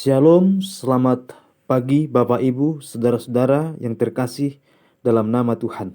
Shalom, selamat pagi Bapak Ibu, saudara-saudara yang terkasih dalam nama Tuhan.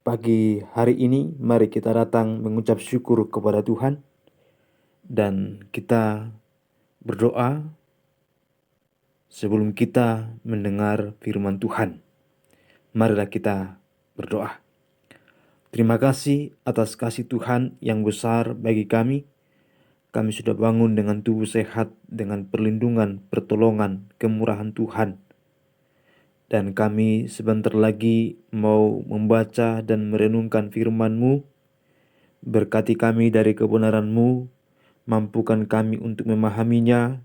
Pagi hari ini mari kita datang mengucap syukur kepada Tuhan dan kita berdoa sebelum kita mendengar firman Tuhan. Marilah kita berdoa. Terima kasih atas kasih Tuhan yang besar bagi kami. Kami sudah bangun dengan tubuh sehat, dengan perlindungan, pertolongan, kemurahan Tuhan. Dan kami sebentar lagi mau membaca dan merenungkan firman-Mu. Berkati kami dari kebenaran-Mu, mampukan kami untuk memahaminya,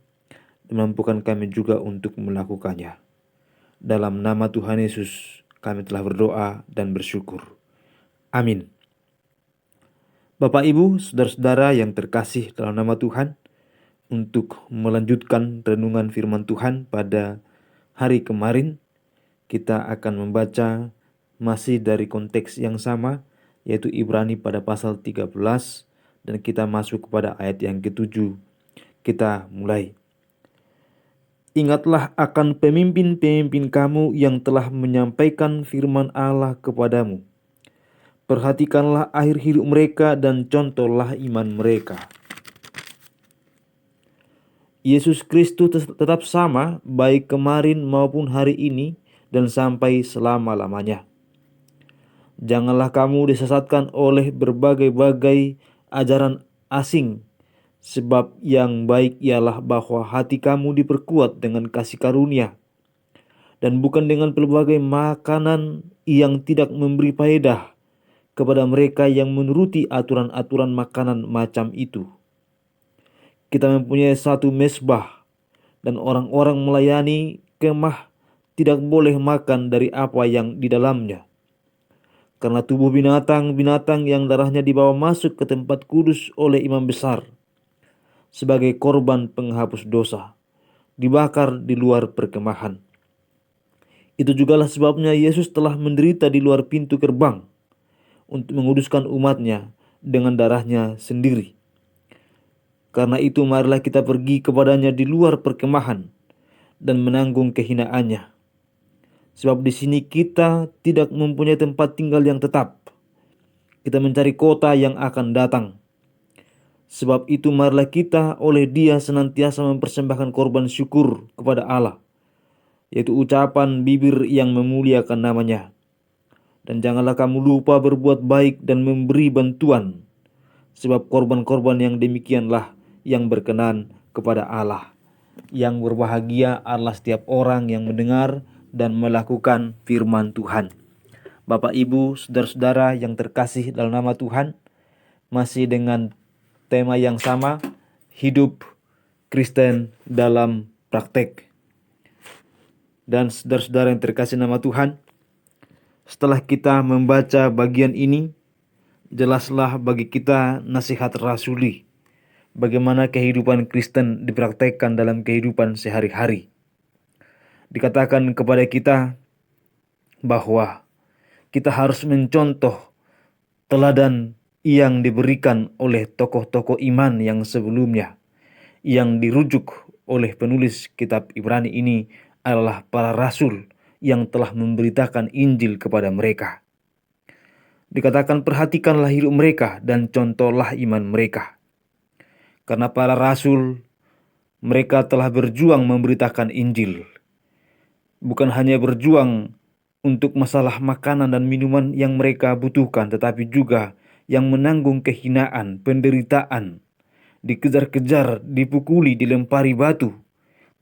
dan mampukan kami juga untuk melakukannya. Dalam nama Tuhan Yesus kami telah berdoa dan bersyukur. Amin. Bapak Ibu, saudara-saudara yang terkasih dalam nama Tuhan, untuk melanjutkan renungan firman Tuhan pada hari kemarin, kita akan membaca masih dari konteks yang sama, yaitu Ibrani pada pasal 13, dan kita masuk kepada ayat yang ke-7. Kita mulai. Ingatlah akan pemimpin-pemimpin kamu yang telah menyampaikan firman Allah kepadamu. Perhatikanlah akhir hidup mereka dan contohlah iman mereka. Yesus Kristus tetap sama baik kemarin maupun hari ini dan sampai selama-lamanya. Janganlah kamu disesatkan oleh berbagai-bagai ajaran asing, sebab yang baik ialah bahwa hati kamu diperkuat dengan kasih karunia, dan bukan dengan pelbagai makanan yang tidak memberi faedah kepada mereka yang menuruti aturan-aturan makanan macam itu. Kita mempunyai satu mezbah, dan orang-orang melayani kemah tidak boleh makan dari apa yang di dalamnya. Karena tubuh binatang-binatang yang darahnya dibawa masuk ke tempat kudus oleh imam besar sebagai korban penghapus dosa, dibakar di luar perkemahan. Itu jugalah sebabnya Yesus telah menderita di luar pintu gerbang untuk menguduskan umatnya dengan darahnya sendiri. Karena itu marilah kita pergi kepadanya di luar perkemahan dan menanggung kehinaannya. Sebab di sini kita tidak mempunyai tempat tinggal yang tetap. Kita mencari kota yang akan datang. Sebab itu marilah kita oleh Dia senantiasa mempersembahkan korban syukur kepada Allah, yaitu ucapan bibir yang memuliakan namanya. Dan janganlah kamu lupa berbuat baik dan memberi bantuan, sebab korban-korban yang demikianlah yang berkenan kepada Allah. Yang berbahagia adalah setiap orang yang mendengar dan melakukan firman Tuhan. Bapak, Ibu, saudara-saudara yang terkasih dalam nama Tuhan, masih dengan tema yang sama, hidup Kristen dalam praktek. Dan saudara-saudara yang terkasih nama Tuhan, setelah kita membaca bagian ini, jelaslah bagi kita nasihat rasuli, bagaimana kehidupan Kristen dipraktekkan dalam kehidupan sehari-hari. Dikatakan kepada kita bahwa kita harus mencontoh teladan yang diberikan oleh tokoh-tokoh iman yang sebelumnya, yang dirujuk oleh penulis kitab Ibrani ini adalah para rasul yang telah memberitakan Injil kepada mereka. Dikatakan perhatikanlah hidup mereka dan contohlah iman mereka. Karena para rasul, mereka telah berjuang memberitakan Injil. Bukan hanya berjuang untuk masalah makanan dan minuman yang mereka butuhkan, tetapi juga yang menanggung kehinaan, penderitaan, dikejar-kejar, dipukuli, dilempari batu.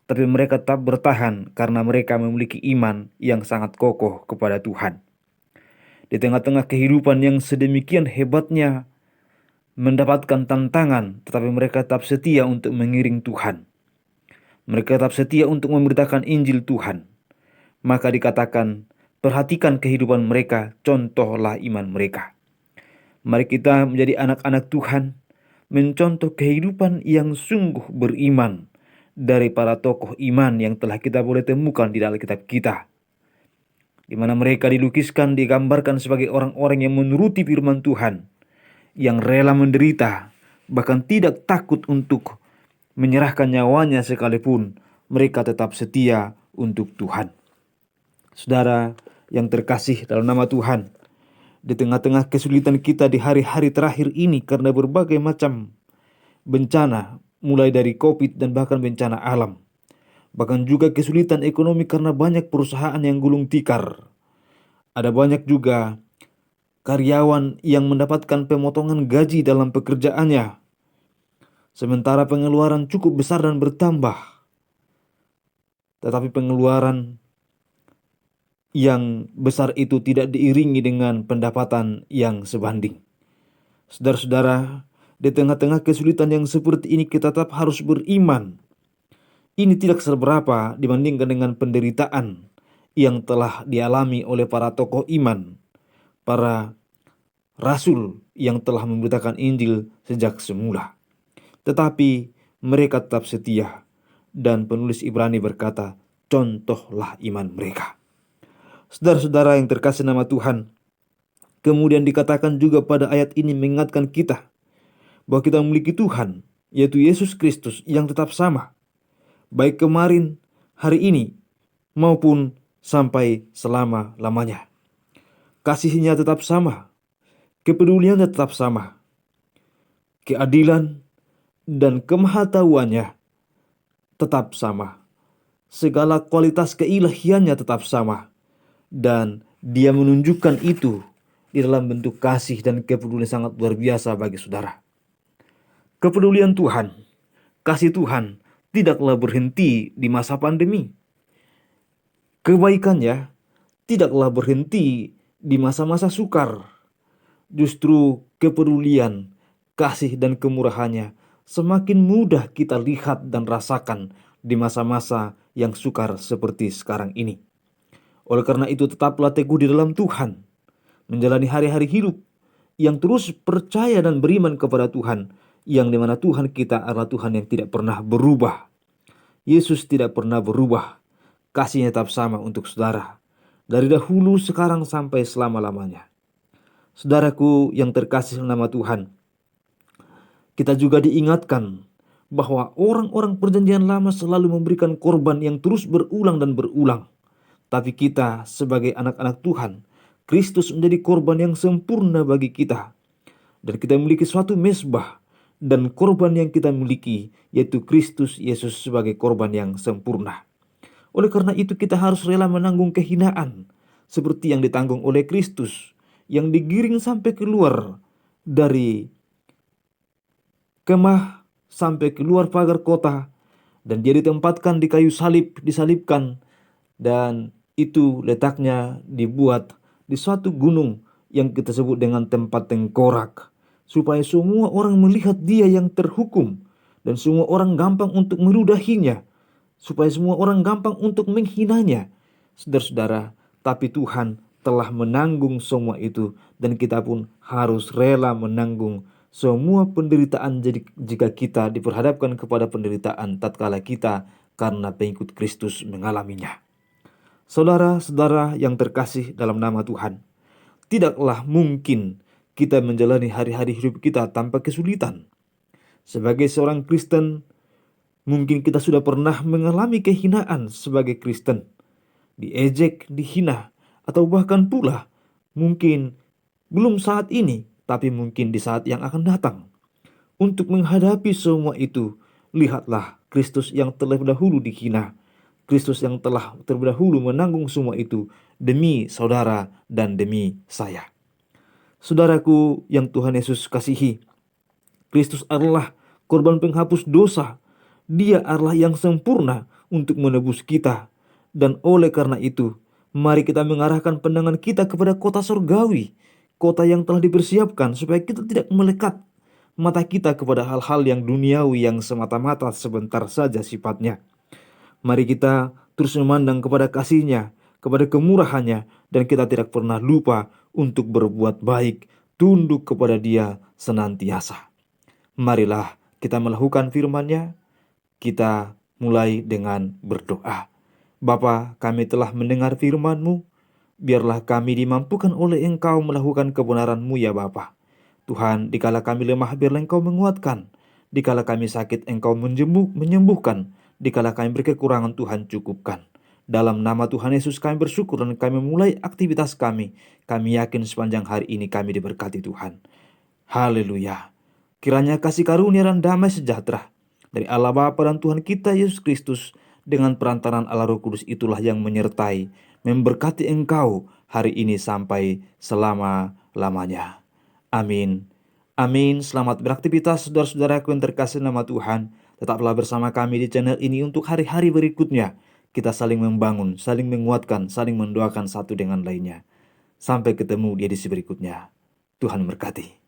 Tapi mereka tetap bertahan karena mereka memiliki iman yang sangat kokoh kepada Tuhan. Di tengah-tengah kehidupan yang sedemikian hebatnya, mendapatkan tantangan, tetapi mereka tetap setia untuk mengiring Tuhan. Mereka tetap setia untuk memberitakan Injil Tuhan. Maka dikatakan, perhatikan kehidupan mereka, contohlah iman mereka. Mari kita menjadi anak-anak Tuhan, mencontoh kehidupan yang sungguh beriman dari para tokoh iman yang telah kita boleh temukan di dalam kitab kita, di mana mereka dilukiskan, digambarkan sebagai orang-orang yang menuruti firman Tuhan, yang rela menderita, bahkan tidak takut untuk menyerahkan nyawanya sekalipun, mereka tetap setia untuk Tuhan. Saudara yang terkasih dalam nama Tuhan, di tengah-tengah kesulitan kita di hari-hari terakhir ini karena berbagai macam bencana, mulai dari COVID dan bahkan bencana alam, bahkan juga kesulitan ekonomi karena banyak perusahaan yang gulung tikar. Ada banyak juga karyawan yang mendapatkan pemotongan gaji dalam pekerjaannya, sementara pengeluaran cukup besar dan bertambah, tetapi pengeluaran yang besar itu tidak diiringi dengan pendapatan yang sebanding. Saudara-saudara, di tengah-tengah kesulitan yang seperti ini kita tetap harus beriman. Ini tidak seberapa dibandingkan dengan penderitaan yang telah dialami oleh para tokoh iman, para rasul yang telah memberitakan Injil sejak semula. Tetapi mereka tetap setia, dan penulis Ibrani berkata, contohlah iman mereka. Saudara-saudara yang terkasih nama Tuhan, kemudian dikatakan juga pada ayat ini mengingatkan kita bahwa kita memiliki Tuhan, yaitu Yesus Kristus yang tetap sama, baik kemarin, hari ini, maupun sampai selama-lamanya. Kasihnya tetap sama, kepeduliannya tetap sama, keadilan dan kemahatauannya tetap sama, segala kualitas keilahiannya tetap sama, dan dia menunjukkan itu di dalam bentuk kasih dan kepedulian sangat luar biasa bagi saudara. Kepedulian Tuhan, kasih Tuhan tidaklah berhenti di masa pandemi. Kebaikannya tidaklah berhenti di masa-masa sukar. Justru kepedulian, kasih dan kemurahannya semakin mudah kita lihat dan rasakan di masa-masa yang sukar seperti sekarang ini. Oleh karena itu tetaplah teguh di dalam Tuhan, menjalani hari-hari hidup yang terus percaya dan beriman kepada Tuhan, yang dimana Tuhan kita adalah Tuhan yang tidak pernah berubah. Yesus tidak pernah berubah, kasihnya tetap sama untuk saudara, dari dahulu, sekarang, sampai selama-lamanya. Saudaraku yang terkasih nama Tuhan, kita juga diingatkan bahwa orang-orang perjanjian lama selalu memberikan korban yang terus berulang dan berulang. Tapi kita sebagai anak-anak Tuhan, Kristus menjadi korban yang sempurna bagi kita. Dan kita memiliki suatu mezbah, dan korban yang kita miliki yaitu Kristus Yesus sebagai korban yang sempurna. Oleh karena itu kita harus rela menanggung kehinaan seperti yang ditanggung oleh Kristus, yang digiring sampai keluar dari kemah, sampai keluar pagar kota, dan dia ditempatkan di kayu salib, disalibkan, dan itu letaknya dibuat di suatu gunung yang kita sebut dengan tempat tengkorak, supaya semua orang melihat dia yang terhukum, dan semua orang gampang untuk meludahinya, supaya semua orang gampang untuk menghinanya. Saudara-saudara, tapi Tuhan telah menanggung semua itu, dan kita pun harus rela menanggung semua penderitaan jika kita diperhadapkan kepada penderitaan tatkala kita karena pengikut Kristus mengalaminya. Saudara-saudara yang terkasih dalam nama Tuhan, tidaklah mungkin kita menjalani hari-hari hidup kita tanpa kesulitan. Sebagai seorang Kristen, mungkin kita sudah pernah mengalami kehinaan sebagai Kristen, diejek, dihina, atau bahkan pula mungkin belum saat ini, tapi mungkin di saat yang akan datang. Untuk menghadapi semua itu, lihatlah Kristus yang terlebih dahulu dihina, Kristus yang telah terlebih dahulu menanggung semua itu demi saudara dan demi saya. Saudaraku yang Tuhan Yesus kasihi, Kristus adalah korban penghapus dosa. Dia adalah yang sempurna untuk menebus kita. Dan oleh karena itu, mari kita mengarahkan pandangan kita kepada kota surgawi, kota yang telah dipersiapkan supaya kita tidak melekat mata kita kepada hal-hal yang duniawi yang semata-mata sebentar saja sifatnya. Mari kita terus memandang kepada kasih-Nya, kepada kemurahannya, dan kita tidak pernah lupa untuk berbuat baik, tunduk kepada Dia senantiasa. Marilah kita melakukan firman-Nya. Kita mulai dengan berdoa. Bapa, kami telah mendengar firman-Mu, biarlah kami dimampukan oleh Engkau melakukan kebenaran-Mu ya Bapa. Tuhan, dikala kami lemah, biarlah Engkau menguatkan, Dikala kami sakit, Engkau menyembuhkan. Dikala kami berkekurangan, Tuhan cukupkan. Dalam nama Tuhan Yesus kami bersyukur dan kami memulai aktivitas kami. Kami yakin sepanjang hari ini kami diberkati Tuhan. Haleluya. Kiranya kasih karunia dan damai sejahtera dari Allah Bapa dan Tuhan kita Yesus Kristus dengan perantaraan Allah Roh Kudus itulah yang menyertai, memberkati engkau hari ini sampai selama-lamanya. Amin. Amin. Selamat beraktivitas saudara-saudaraku yang terkasih nama Tuhan. Tetaplah bersama kami di channel ini untuk hari-hari berikutnya. Kita saling membangun, saling menguatkan, saling mendoakan satu dengan lainnya. Sampai ketemu di edisi berikutnya. Tuhan memberkati.